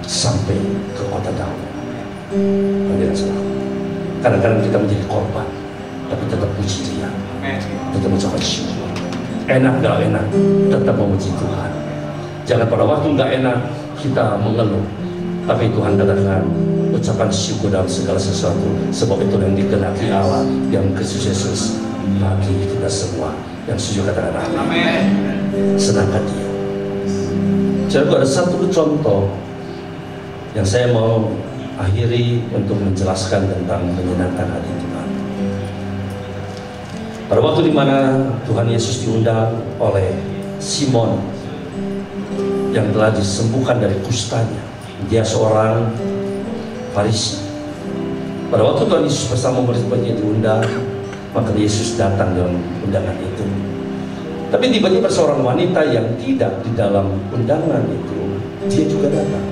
sampai ke kota Daud. Kadang-kadang kita menjadi korban, tapi tetap puji Dia, tetap mengucapkan syukur. Enak gak enak, tetap memuji Tuhan. Jangan pada waktu gak enak kita mengeluh, tapi Tuhan katakan ucapan syukur dalam segala sesuatu, sebab itu yang dikehendaki Allah, yang Kristus Yesus bagi kita semua. Yang setuju katakan amin. Senangkan Dia. Jadi ada satu contoh yang saya mau akhiri untuk menjelaskan tentang menyenangkan hati Tuhan. Pada waktu dimana Tuhan Yesus diundang oleh Simon yang telah disembuhkan dari kustanya, dia seorang Farisi. Pada waktu Tuhan Yesus bersama murid-muridnya diundang, maka Yesus datang dalam undangan itu. Tapi tiba-tiba seorang wanita yang tidak di dalam undangan itu, dia juga datang.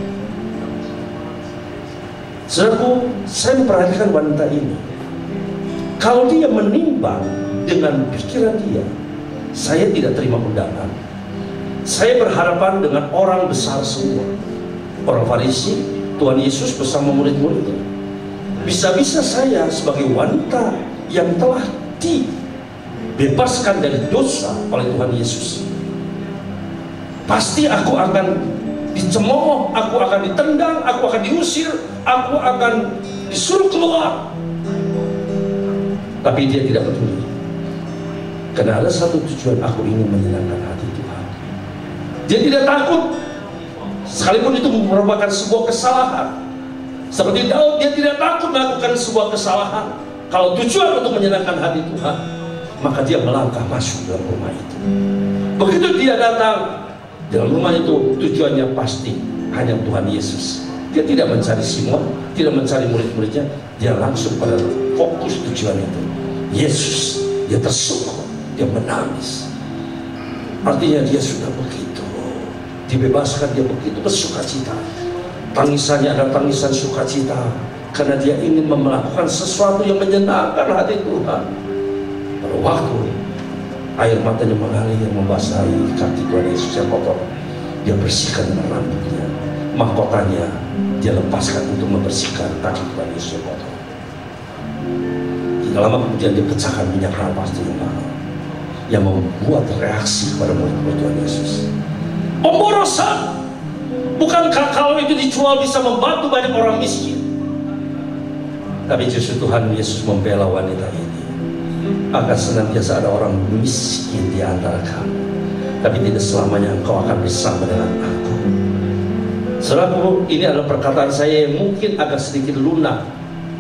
Saudaraku, saya memperhatikan wanita ini. Kalau dia menimbang dengan pikiran dia, saya tidak terima undangan, saya berhadapan dengan orang besar semua, orang Farisi, Tuhan Yesus bersama murid-muridnya. Bisa-bisa saya sebagai wanita yang telah dibebaskan dari dosa oleh Tuhan Yesus, pasti aku akan dicemooh, aku akan ditendang, aku akan diusir, aku akan disuruh keluar. Tapi dia tidak peduli, karena ada satu tujuan, aku ingin menyenangkan hati Tuhan. Dia tidak takut, sekalipun itu merupakan sebuah kesalahan. Seperti Daud, dia tidak takut melakukan sebuah kesalahan. Kalau tujuan untuk menyenangkan hati Tuhan, maka dia melangkah masuk dalam rumah itu. Begitu dia datang dalam rumah itu, tujuannya pasti hanya Tuhan Yesus. Dia tidak mencari Simon, tidak mencari murid-muridnya, dia langsung pada fokus tujuan itu, Yesus. Dia tersungkur, dia menangis. Artinya dia sudah begitu dibebaskan, dia begitu bersukacita. Tangisannya adalah tangisan sukacita, karena dia ingin melakukan sesuatu yang menyenangkan hati Tuhan. Pada waktu air matanya mengalir membasahi kaki Tuhan Yesus yang kotor, dia bersihkan dengan rambutnya, mahkotanya dia lepaskan untuk membersihkan kaki Tuhan Yesus yang kotor. Tidak lama kemudian dia pecahkan minyak nafas di rumah, yang membuat reaksi kepada murid-murid Tuhan Yesus. Pemborosan! Bukankah kalau itu dijual bisa membantu banyak orang miskin? Tapi justru Tuhan Yesus membela wanita ini. Akan senantiasa ada orang miskin di antara kamu, tapi tidak selamanya engkau akan bersama dengan aku. Saudaraku, ini adalah perkataan saya yang mungkin agak sedikit lunak.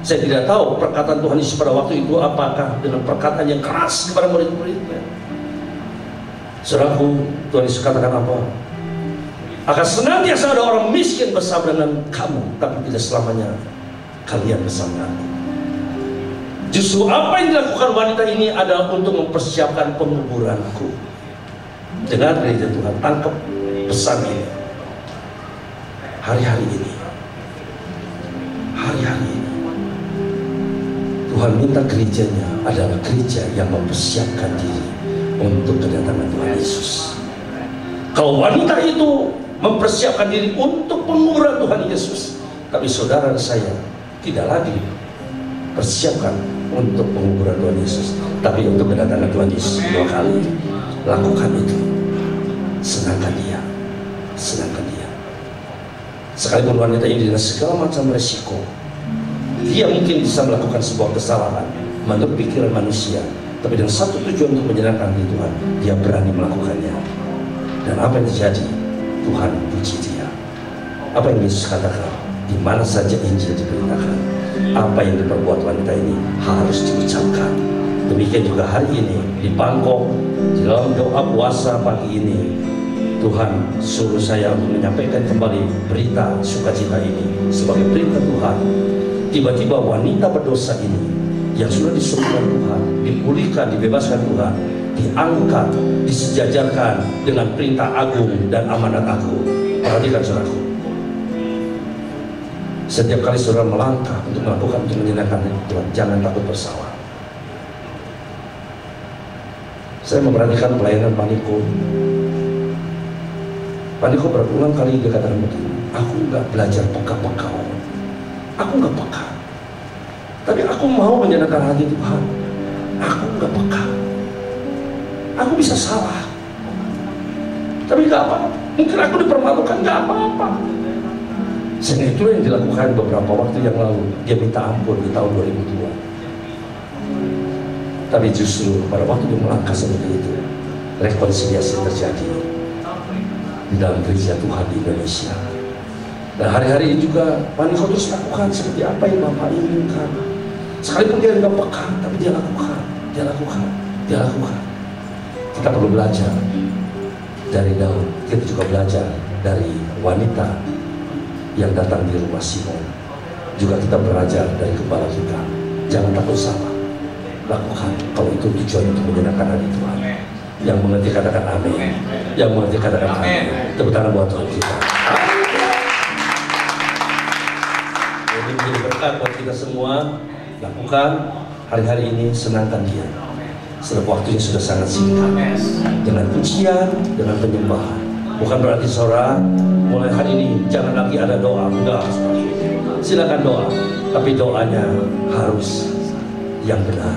Saya tidak tahu perkataan Tuhan Yesus pada waktu itu apakah dengan perkataan yang keras kepada murid-muridnya. Saudaraku, Tuhan Yesus katakan apa? Akan senantiasa ada orang miskin bersama dengan kamu, tapi tidak selamanya kalian bersama aku. Justru apa yang dilakukan wanita ini adalah untuk mempersiapkan penguburanku. Dengar gereja Tuhan, tangkap pesan ini. Hari-hari ini, Tuhan minta gerejanya adalah gereja yang mempersiapkan diri untuk kedatangan Tuhan Yesus. Kalau wanita itu mempersiapkan diri untuk penguburan Tuhan Yesus, tapi saudara saya tidak lagi persiapkan untuk penguburan Tuhan Yesus, tapi untuk kedatangan Tuhan Yesus kedua kali. Lakukan itu, senangkan Dia, senangkan Dia. Sekalipun wanita ini dengan segala macam resiko, dia mungkin bisa melakukan sebuah kesalahan menurut pikiran manusia, tapi dengan satu tujuan untuk menyenangkan Tuhan, dia berani melakukannya. Dan apa yang terjadi? Tuhan puji dia. Apa yang Yesus katakan? Di mana saja Injil diberitakan, apa yang diperbuat wanita ini harus diucapkan. Demikian juga hari ini di Bangkok, di dalam doa puasa pagi ini, Tuhan suruh saya untuk menyampaikan kembali berita sukacita ini sebagai berita Tuhan. Tiba-tiba wanita berdosa ini yang sudah disembuhkan Tuhan, dipulihkan, dibebaskan Tuhan, diangkat, disejajarkan dengan perintah agung dan amanat agung. Perhatikan saudaraku, setiap kali saudara melangkah untuk melakukan, untuk menyenangkan Tuhan, jangan takut bersalah. Saya memperhatikan pelayanan Paniko. Pak Niko berulang kali dia katakan begini, aku nggak belajar peka-peka, aku nggak peka, tapi aku mau menyenangkan hati Tuhan. Aku nggak peka, aku bisa salah, tapi nggak apa-apa. Mungkin aku dipermalukan, nggak apa-apa. Sehingga itu yang dilakukan beberapa waktu yang lalu. Dia minta ampun di tahun 2002. Tapi justru pada waktu dia melangkah seperti itu, rekonsiliasi terjadi di dalam gereja Tuhan di Indonesia. Dan hari-hari ini juga Pak Niko terus lakukan seperti apa yang Bapak inginkan. Sekalipun dia nggak peka, tapi dia lakukan, dia lakukan, dia lakukan. Kita perlu belajar dari Daud. Kita juga belajar dari wanita yang datang di rumah Simon. Juga kita belajar dari gembala kita. Jangan takut salah, lakukan kalau itu tujuan untuk menyenangkan hati Tuhan. Yang mengerti katakan amin. Yang mengerti katakan amin. Tepuk tangan buat Tuhan kita. Jadi menjadi berkat buat kita semua. Lakukan hari-hari ini, senangkan Dia. Sebab waktunya sudah sangat singkat. Dengan pujian, dengan penyembahan. Bukan berarti saudara mulai hari ini jangan lagi ada doa. Enggak. Silakan doa, tapi doanya harus yang benar.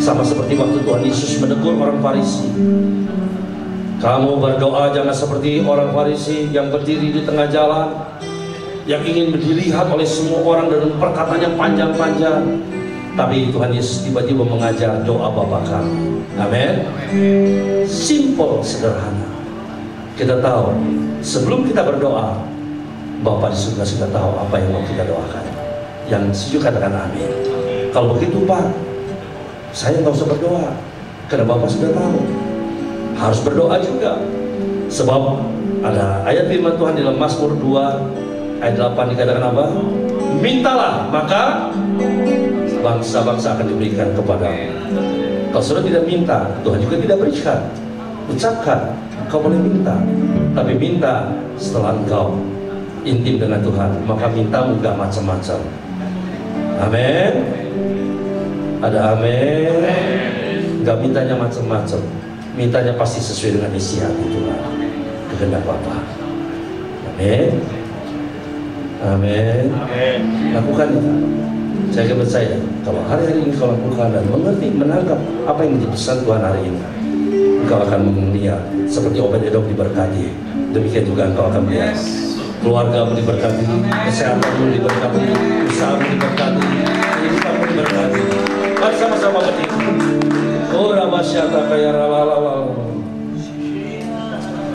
Sama seperti waktu Tuhan Yesus menegur orang Farisi. Kamu berdoa jangan seperti orang Farisi yang berdiri di tengah jalan, yang ingin dilihat oleh semua orang dengan perkataan yang panjang-panjang. Tapi Tuhan Yesus tiba-tiba mengajar doa Bapa kami. Amin. Simple, sederhana. Kita tahu sebelum kita berdoa, Bapa di surga sudah tahu apa yang mau kita doakan. Yang setuju katakan amin. Kalau begitu Pak, saya nggak usah berdoa, karena Bapak sudah tahu. Harus berdoa juga, sebab ada ayat firman Tuhan di dalam Mazmur 2 ayat 8 dikatakan apa? Mintalah maka bangsa-bangsa akan diberikan kepadamu. Kalau sudah tidak minta, Tuhan juga tidak berikan. Ucapkan, kau boleh minta, tapi minta setelah engkau intim dengan Tuhan, maka mintamu gak macam-macam. Amin. Ada amin. Gak mintanya macam-macam, mintanya pasti sesuai dengan isi hati Tuhan, kehendak Bapa. Amin. Amin. Lakukan itu. Saya akan percaya kalau hari-hari ini kau lakukan dan mengerti, menangkap apa yang menjadi pesan Tuhan hari ini, engkau akan melihat seperti Obed-Edom diberkati. Demikian juga engkau akan melihat keluargamu diberkati, kesehatanmu diberkati, usahamu diberkati, kehidupanmu diberkati. Mari sama-sama berdiri. Oh, Ramasyata kaya rala.